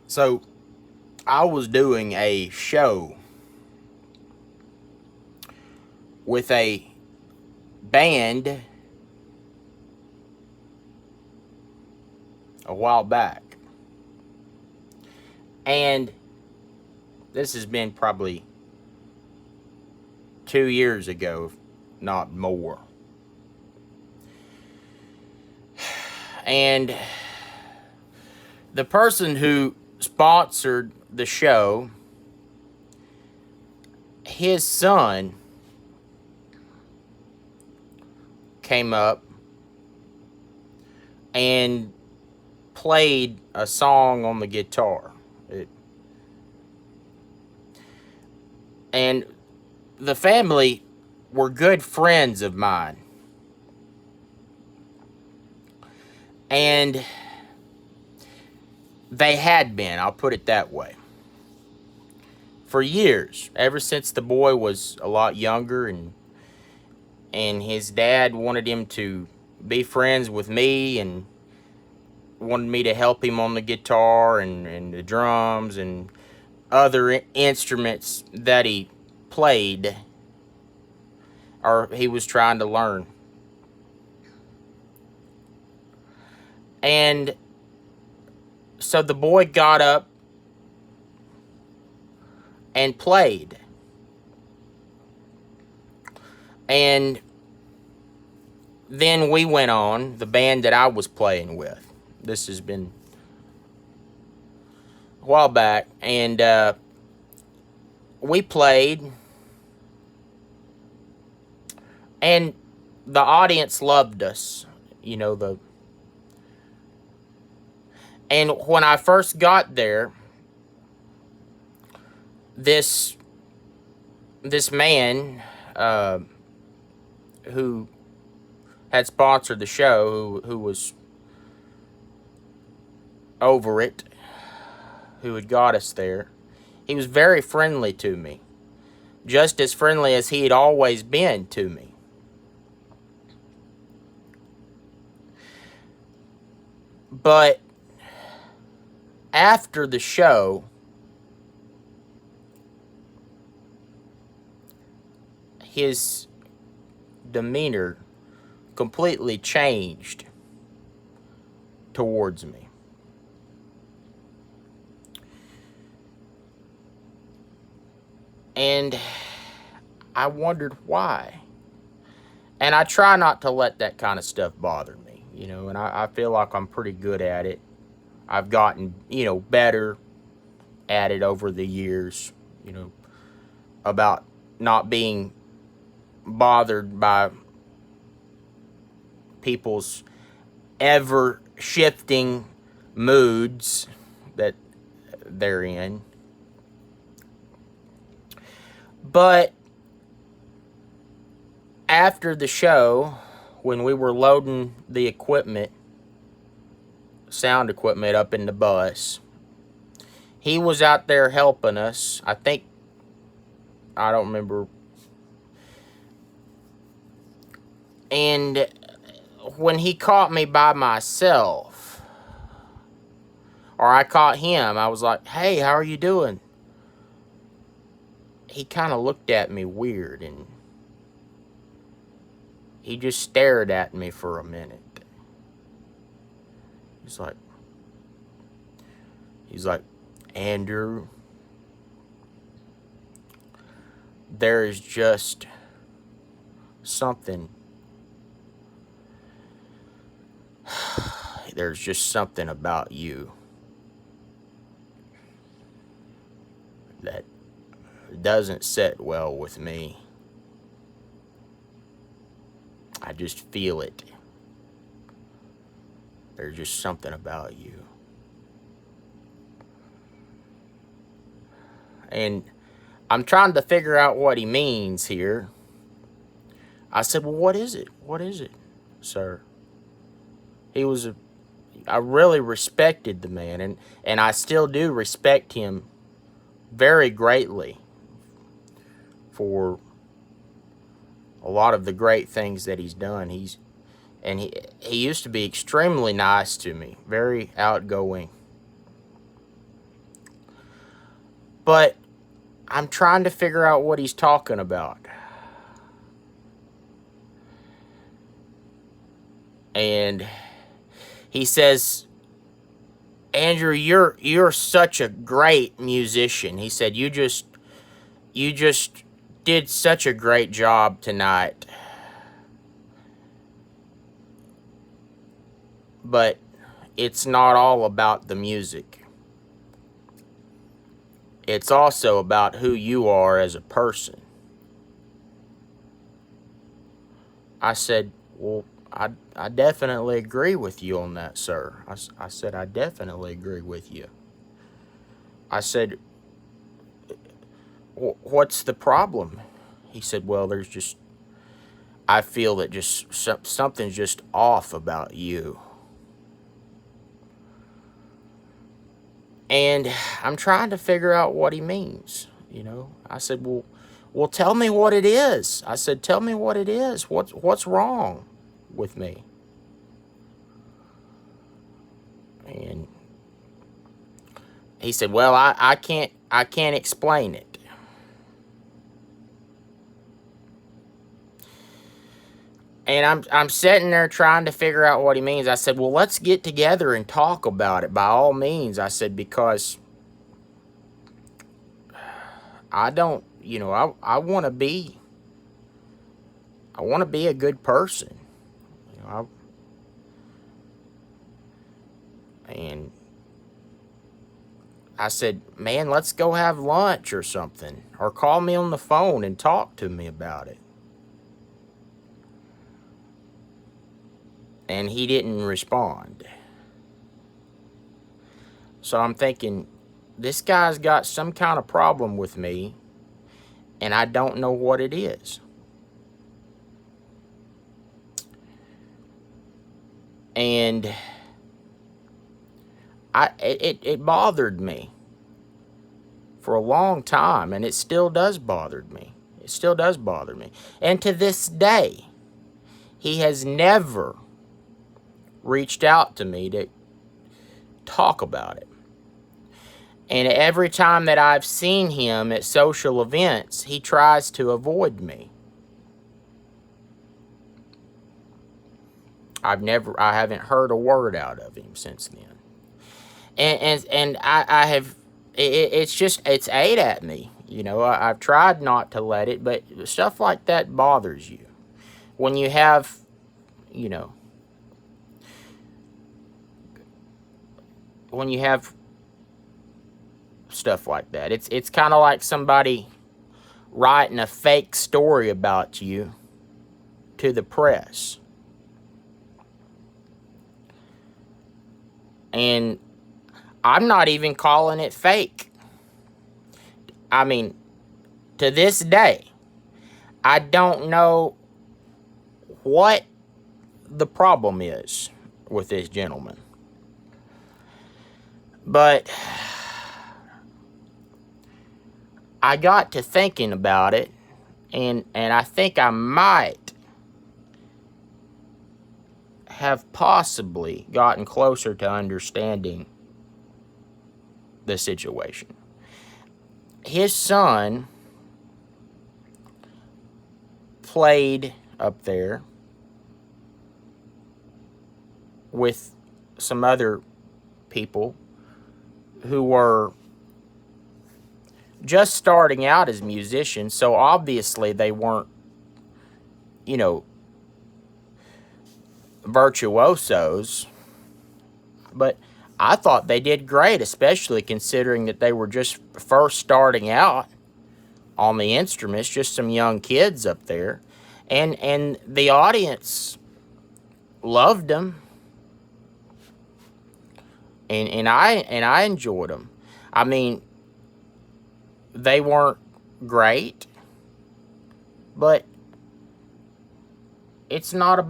So I was doing a show with a band a while back. And this has been probably 2 years ago, not more. And the person who sponsored the show, his son came up and played a song on the guitar. And the family were good friends of mine. And they had been, I'll put it that way, for years, ever since the boy was a lot younger, and his dad wanted him to be friends with me and wanted me to help him on the guitar and the drums and other instruments that he played or he was trying to learn. And so the boy got up and played. And then we went on, the band that I was playing with. This has been a while back. And we played. And the audience loved us. You know, and when I first got there, this man who had sponsored the show, who was over it, who had got us there, he was very friendly to me, just as friendly as he had always been to me. But after the show, his demeanor completely changed towards me. And I wondered why. And I try not to let that kind of stuff bother me, and I feel like I'm pretty good at it. I've gotten, better at it over the years, about not being bothered by people's ever shifting moods that they're in. But after the show, when we were loading the equipment, sound equipment, up in the bus, he was out there helping us. I don't remember. And when he caught me by myself, or I caught him, I was like, "Hey, how are you doing?" He kind of looked at me weird, and he just stared at me for a minute. He's like, "Andrew, there is just something. There's just something about you that doesn't sit well with me. I just feel it. There's just something about you." And I'm trying to figure out what he means here. I said, "Well, what is it? What is it, sir?" I really respected the man, and I still do respect him very greatly for a lot of the great things that he's done. He used to be extremely nice to me, very outgoing. But I'm trying to figure out what he's talking about. And he says, Andrew, you're such a great musician. He said, you just did such a great job tonight. But it's not all about the music. It's also about who you are as a person. I said, well, I definitely agree with you on that, sir. I said, I definitely agree with you. I said, what's the problem? He said, well, I feel that just something's just off about you. And I'm trying to figure out what he means, I said, well, tell me what it is. I said, tell me what it is. What's wrong with me? And he said, well, I can't explain it. And I'm sitting there trying to figure out what he means. I said, well, let's get together and talk about it by all means. I said, because I don't, I want to be a good person. And I said, man, let's go have lunch or something, or call me on the phone and talk to me about it. And he didn't respond. So I'm thinking, this guy's got some kind of problem with me, and I don't know what it is. And it bothered me for a long time, and it still does bother me. It still does bother me. And to this day, he has never reached out to me to talk about it. And every time that I've seen him at social events, he tries to avoid me. I haven't heard a word out of him since then. And I have, it's ate at me. I've tried not to let it, but stuff like that bothers you. When you have, when you have stuff like that, it's kind of like somebody writing a fake story about you to the press. And I'm not even calling it fake. I mean, to this day, I don't know what the problem is with this gentleman. But I got to thinking about it, and I think I might have possibly gotten closer to understanding the situation. His son played up there with some other people who were just starting out as musicians, so obviously they weren't, virtuosos, but I thought they did great, especially considering that they were just first starting out on the instruments, just some young kids up there, and the audience loved them, and I enjoyed them. I mean, they weren't great, but it's not all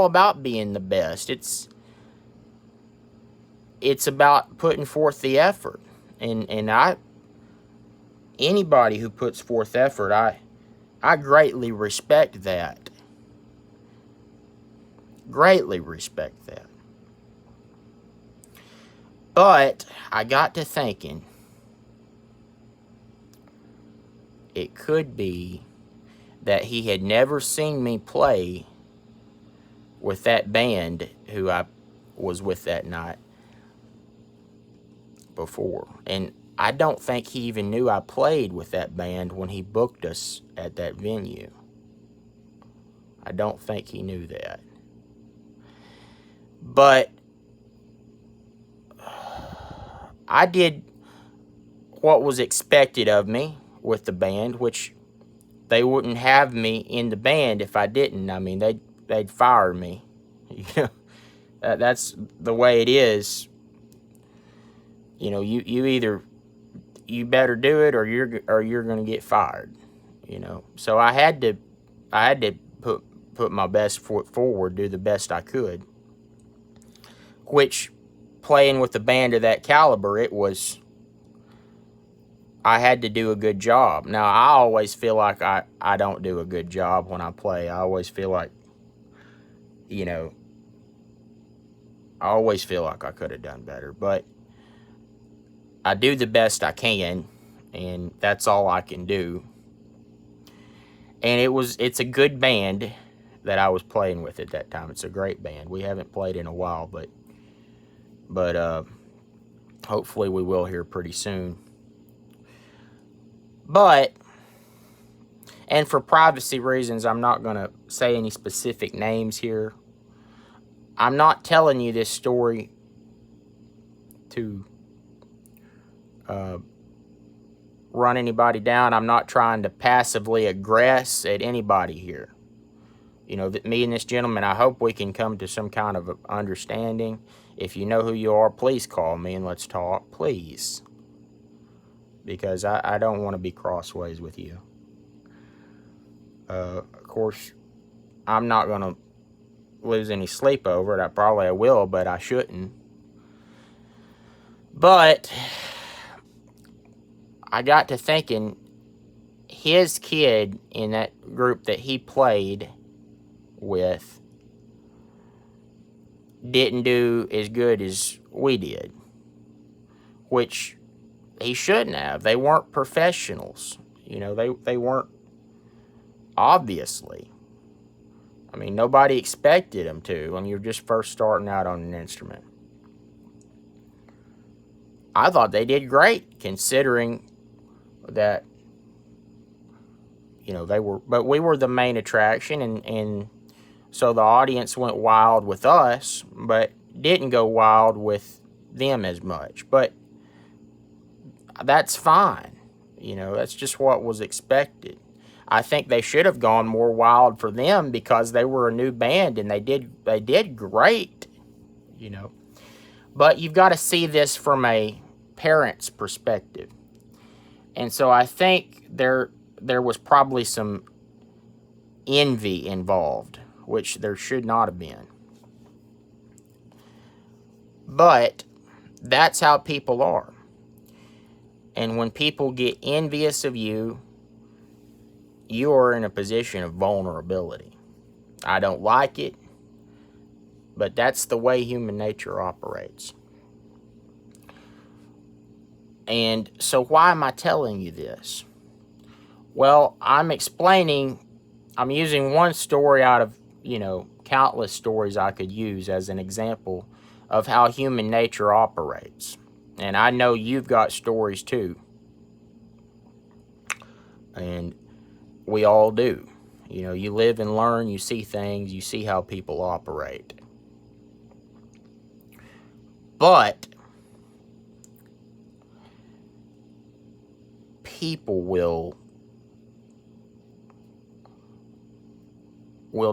about being the best. It's about putting forth the effort, and anybody who puts forth effort, I greatly respect that. Greatly respect that. But I got to thinking, it could be that he had never seen me play with that band who I was with that night before. And I don't think he even knew I played with that band when he booked us at that venue. I don't think he knew that. But I did what was expected of me with the band, which they wouldn't have me in the band if I didn't. I mean, they'd fire me. You know, that's the way it is. You know, you either you better do it or you're going to get fired. You know, so I had to put my best foot forward, do the best I could. Which, playing with a band of that caliber, I had to do a good job. Now, I always feel like I don't do a good job when I play. I always feel like, you know, I always feel like I could have done better. But I do the best I can, and that's all I can do. And it's a good band that I was playing with at that time. It's a great band. We haven't played in a while, but hopefully we will here pretty soon. But, and for privacy reasons, I'm not going to say any specific names here. I'm not telling you this story to run anybody down. I'm not trying to passively aggress at anybody here. You know, me and this gentleman, I hope we can come to some kind of understanding. If you know who you are, please call me and let's talk, please. Because I don't want to be crossways with you. Of course, I'm not going to lose any sleep over it. I will, but I shouldn't. But I got to thinking, his kid in that group that he played with didn't do as good as we did, which he shouldn't have. They weren't professionals. You know, they weren't, obviously. I mean, nobody expected them to when you're just first starting out on an instrument. I thought they did great, considering that, you know, but we were the main attraction, and so the audience went wild with us, but didn't go wild with them as much. But that's fine. You know, that's just what was expected. I think they should have gone more wild for them because they were a new band and they did great, you know. But you've got to see this from a parent's perspective. And so I think there was probably some envy involved, which there should not have been. But that's how people are. And when people get envious of you, you are in a position of vulnerability. I don't like it, but that's the way human nature operates. And so why am I telling you this? Well, I'm using one story out of, you know, countless stories I could use as an example of how human nature operates. And I know you've got stories too. And we all do. You know, you live and learn, you see things, you see how people operate. But people will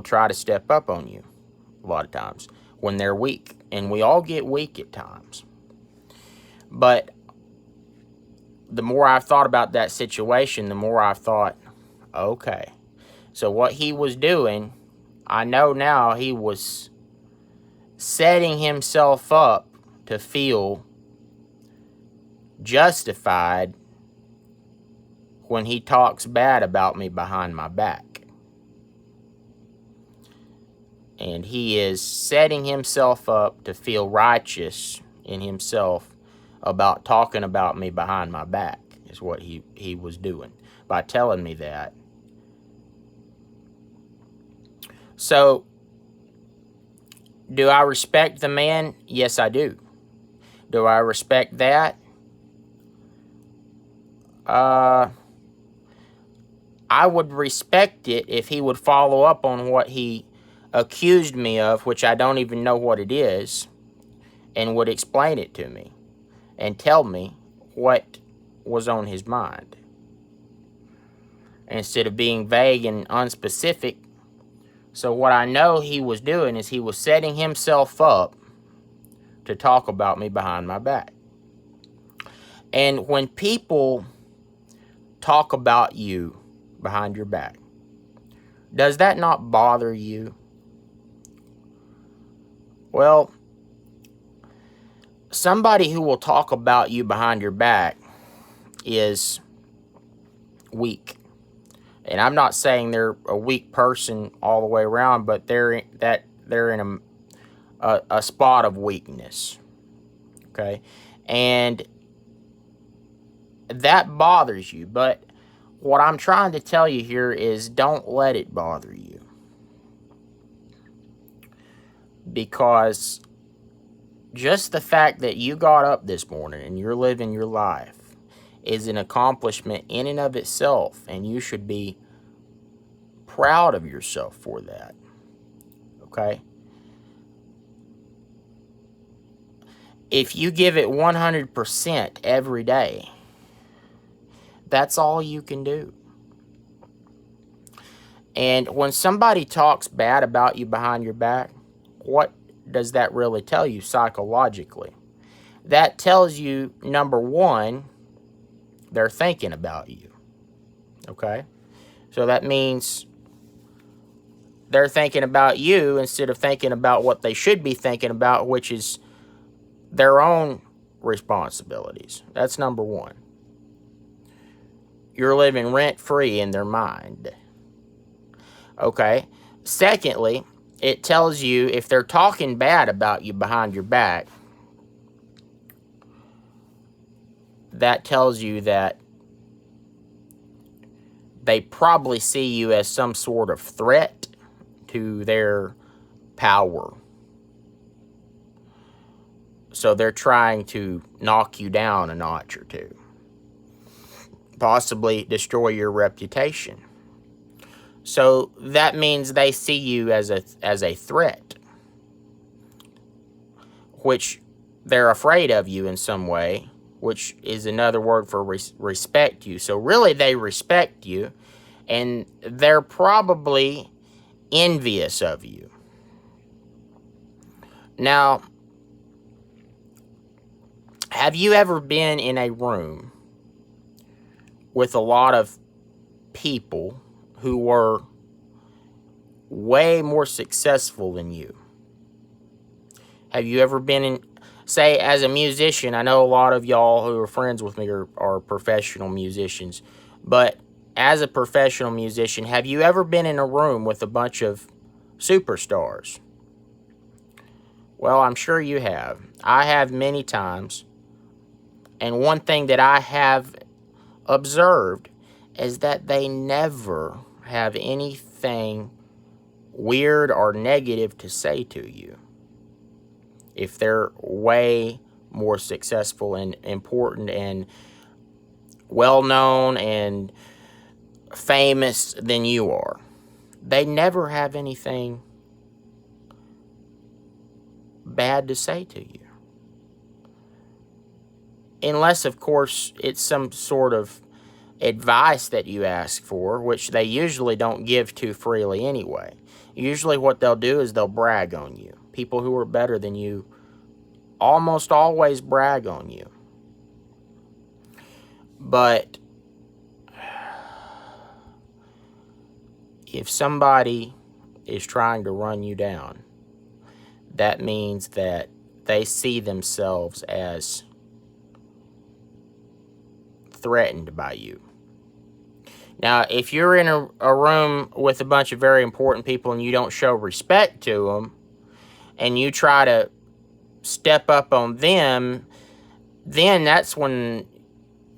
try to step up on you a lot of times when they're weak. And we all get weak at times. But the more I've thought about that situation, the more I've thought, okay, so what he was doing, I know now he was setting himself up to feel justified when he talks bad about me behind my back. And he is setting himself up to feel righteous in himself about talking about me behind my back, is what he was doing by telling me that. So, do I respect the man? Yes, I do. Do I respect that? I would respect it if he would follow up on what he accused me of, which I don't even know what it is, and would explain it to me and tell me what was on his mind. Instead of being vague and unspecific. So what I know he was doing is he was setting himself up to talk about me behind my back. And when people talk about you behind your back, does that not bother you? Well, somebody who will talk about you behind your back is weak. And I'm not saying they're a weak person all the way around, but they're in a spot of weakness. Okay? And that bothers you. But what I'm trying to tell you here is don't let it bother you. Because just the fact that you got up this morning and you're living your life is an accomplishment in and of itself, and you should be proud of yourself for that. Okay? If you give it 100% every day, that's all you can do. And when somebody talks bad about you behind your back, what does that really tell you psychologically? That tells you, number one, they're thinking about you. Okay? So that means they're thinking about you instead of thinking about what they should be thinking about, which is their own responsibilities. That's number one. You're living rent-free in their mind. Okay? Secondly, it tells you if they're talking bad about you behind your back, that tells you that they probably see you as some sort of threat to their power. So they're trying to knock you down a notch or two. Possibly destroy your reputation. So that means they see you as a threat, which they're afraid of you in some way, which is another word for respect you. So really they respect you, and they're probably envious of you. Now, have you ever been in a room with a lot of people who were way more successful than you? Have you ever been in, say, as a musician, I know a lot of y'all who are friends with me are professional musicians, but as a professional musician, have you ever been in a room with a bunch of superstars? Well, I'm sure you have. I have many times. And one thing that I have observed is that they never have anything weird or negative to say to you if they're way more successful and important and well-known and famous than you are. They never have anything bad to say to you. Unless, of course, it's some sort of advice that you ask for, which they usually don't give too freely anyway. Usually what they'll do is they'll brag on you. People who are better than you almost always brag on you. But if somebody is trying to run you down, that means that they see themselves as threatened by you. Now, if you're in a room with a bunch of very important people and you don't show respect to them, and you try to step up on them, then that's when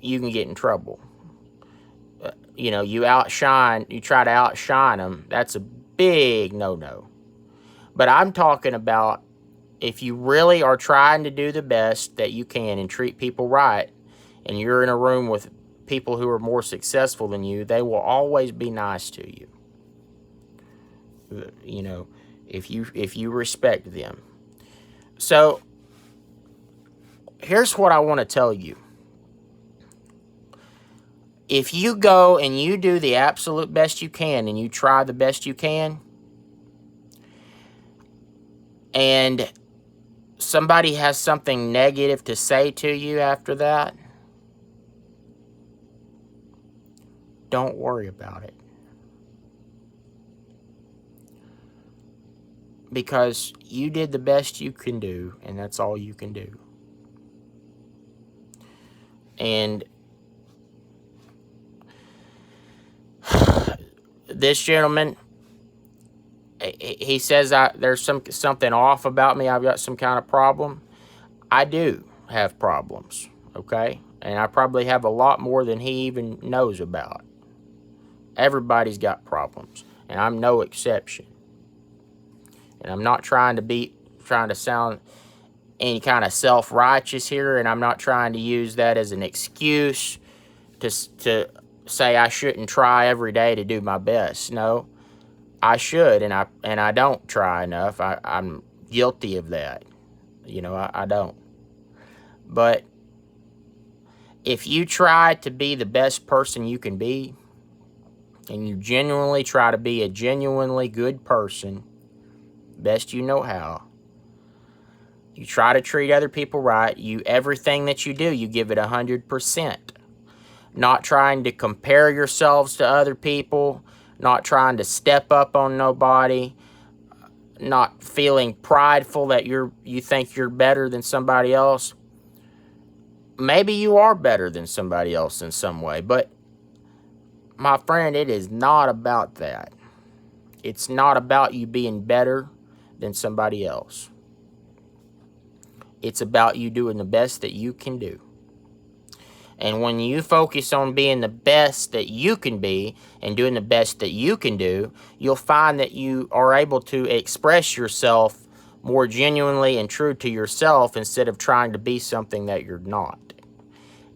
you can get in trouble. You know, you try to outshine them. That's a big no-no. But I'm talking about if you really are trying to do the best that you can and treat people right, and you're in a room with people who are more successful than you, they will always be nice to you. You know, if you respect them. So here's what I want to tell you. If you go and you do the absolute best you can and you try the best you can, and somebody has something negative to say to you after that, don't worry about it. Because you did the best you can do, and that's all you can do. And this gentleman, he says there's something off about me. I've got some kind of problem. I do have problems, okay? And I probably have a lot more than he even knows about. Everybody's got problems, and I'm no exception. And I'm not trying to sound any kind of self-righteous here, and I'm not trying to use that as an excuse to say I shouldn't try every day to do my best. No, I should, and I don't try enough. I'm guilty of that. You know, I don't. But if you try to be the best person you can be, and you genuinely try to be a genuinely good person, best you know how, you try to treat other people right, everything that you do, you give it 100%. Not trying to compare yourselves to other people, not trying to step up on nobody, not feeling prideful that you think you're better than somebody else. Maybe you are better than somebody else in some way, but my friend, it is not about that. It's not about you being better than somebody else. It's about you doing the best that you can do. And when you focus on being the best that you can be and doing the best that you can do, you'll find that you are able to express yourself more genuinely and true to yourself instead of trying to be something that you're not.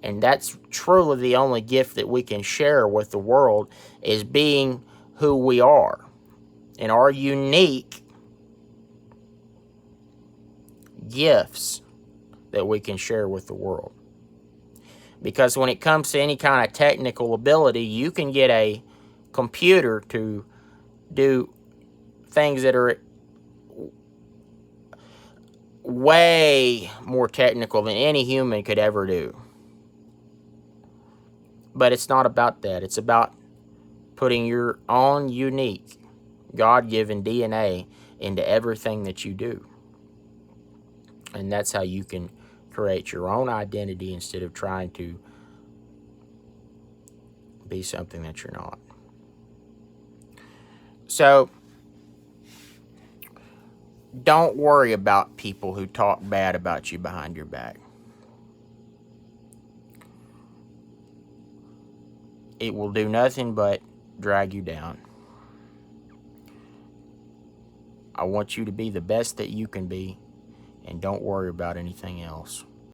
And that's truly the only gift that we can share with the world, is being who we are and our unique gifts that we can share with the world. Because when it comes to any kind of technical ability, you can get a computer to do things that are way more technical than any human could ever do. But it's not about that. It's about putting your own unique, God-given DNA into everything that you do. And that's how you can create your own identity instead of trying to be something that you're not. So don't worry about people who talk bad about you behind your back. It will do nothing but drag you down. I want you to be the best that you can be, and don't worry about anything else.